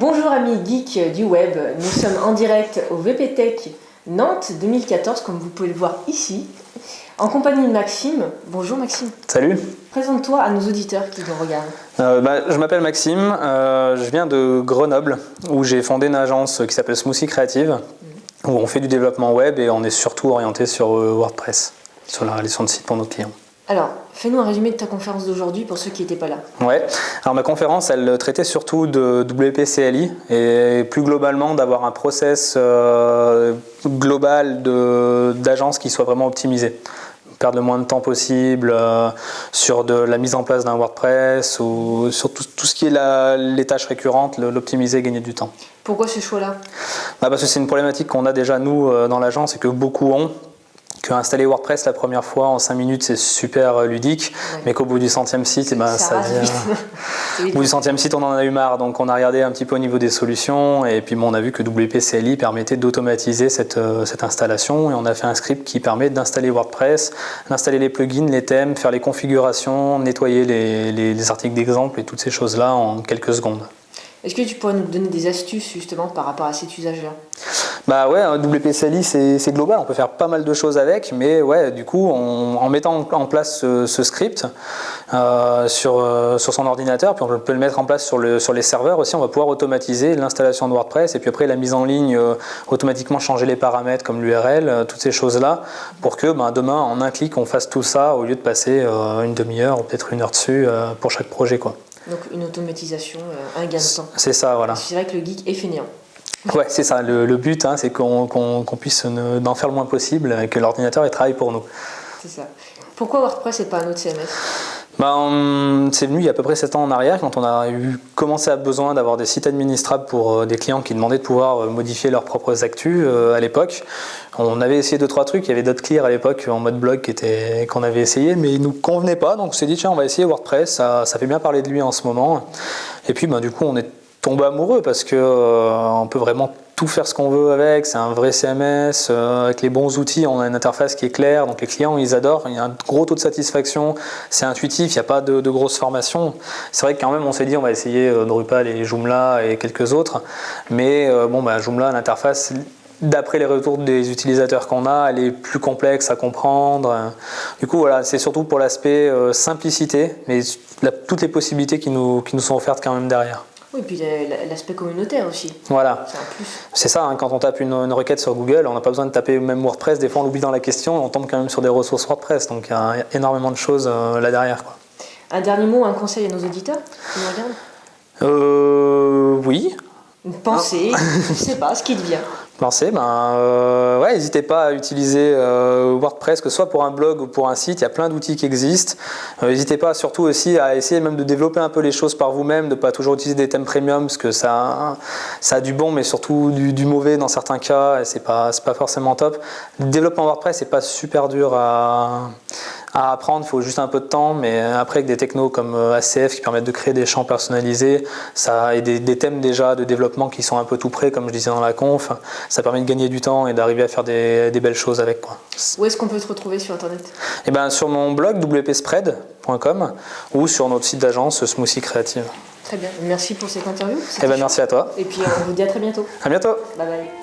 Bonjour amis geeks du web, nous sommes en direct au VPTech Nantes 2014, comme vous pouvez le voir ici, en compagnie de Maxime. Bonjour Maxime. Salut. Présente-toi à nos auditeurs qui nous regardent. Je m'appelle Maxime, je viens de Grenoble, où j'ai fondé une agence qui s'appelle Smoothie Creative, où on fait du développement web et on est surtout orienté sur WordPress, sur la réalisation de sites pour nos clients. Alors, fais-nous un résumé de ta conférence d'aujourd'hui pour ceux qui n'étaient pas là. Ouais, alors ma conférence, elle traitait surtout de WP-CLI et plus globalement d'avoir un process global d'agence qui soit vraiment optimisé. Perdre le moins de temps possible sur de la mise en place d'un WordPress ou sur tout ce qui est les tâches récurrentes, l'optimiser, gagner du temps. Pourquoi ce choix-là ? Parce que c'est une problématique qu'on a déjà nous dans l'agence et que beaucoup ont. Installer WordPress la première fois en 5 minutes c'est super ludique, mais qu'au bout du 100e site, au bout du 100e site on en a eu marre, donc on a regardé un petit peu au niveau des solutions et puis on a vu que WP-CLI permettait d'automatiser cette installation et on a fait un script qui permet d'installer WordPress, d'installer les plugins, les thèmes, faire les configurations, nettoyer les articles d'exemple et toutes ces choses là en quelques secondes. Est-ce que tu pourrais nous donner des astuces justement par rapport à cet usage-là ? WP-CLI c'est global, on peut faire pas mal de choses avec, mais du coup en mettant en place ce script sur son ordinateur, puis on peut le mettre en place sur les serveurs aussi, on va pouvoir automatiser l'installation de WordPress et puis après la mise en ligne, automatiquement changer les paramètres comme l'URL, toutes ces choses-là, pour que demain en un clic on fasse tout ça au lieu de passer une demi-heure ou peut-être une heure dessus pour chaque projet, quoi. Donc une automatisation, un gain de temps. C'est ça, voilà. C'est vrai que le geek est fainéant. Ouais, c'est ça. Le but, c'est qu'on puisse en faire le moins possible et que l'ordinateur travaille pour nous. C'est ça. Pourquoi WordPress et pas un autre CMS ? C'est venu il y a à peu près 7 ans en arrière quand on a commencé à besoin d'avoir des sites administrables pour des clients qui demandaient de pouvoir modifier leurs propres actus à l'époque. On avait essayé 2-3 trucs, il y avait DotClear à l'époque en mode blog qu'on avait essayé, mais il ne nous convenait pas, donc on s'est dit tiens on va essayer WordPress, ça fait bien parler de lui en ce moment. Et puis du coup on est tombé amoureux parce que on peut vraiment tout faire ce qu'on veut avec, c'est un vrai CMS, avec les bons outils, on a une interface qui est claire, donc les clients ils adorent, il y a un gros taux de satisfaction, c'est intuitif, il n'y a pas de grosses formations. C'est vrai que quand même on s'est dit on va essayer Drupal et Joomla et quelques autres, mais Joomla, l'interface, d'après les retours des utilisateurs qu'on a, elle est plus complexe à comprendre. Du coup voilà, c'est surtout pour l'aspect simplicité, mais toutes les possibilités qui nous sont offertes quand même derrière. Oui, et puis l'aspect communautaire aussi. Voilà. C'est un plus. C'est ça, quand on tape une requête sur Google, on n'a pas besoin de taper même WordPress. Des fois, on l'oublie dans la question, on tombe quand même sur des ressources WordPress. Donc, il y a énormément de choses là derrière, quoi. Un dernier mot, un conseil à nos auditeurs qui nous regardent ? Oui. Pensez, je ne sais pas, ce qui te vient. Pensez, n'hésitez pas à utiliser WordPress, que ce soit pour un blog ou pour un site, il y a plein d'outils qui existent. N'hésitez pas surtout aussi à essayer même de développer un peu les choses par vous-même, de ne pas toujours utiliser des thèmes premium, parce que ça a du bon, mais surtout du mauvais dans certains cas, et c'est pas forcément top. Le développement WordPress, c'est pas super dur à apprendre, il faut juste un peu de temps, mais après avec des technos comme ACF qui permettent de créer des champs personnalisés, ça et des thèmes déjà de développement qui sont un peu tout prêts, comme je disais dans la conf, ça permet de gagner du temps et d'arriver à faire des belles choses avec, quoi. Où est-ce qu'on peut te retrouver sur internet ? Sur mon blog wpspread.com ou sur notre site d'agence Smoothie Creative. Très bien, merci pour cette interview. Merci à toi. Et puis on vous dit à très bientôt. À bientôt. Bye bye.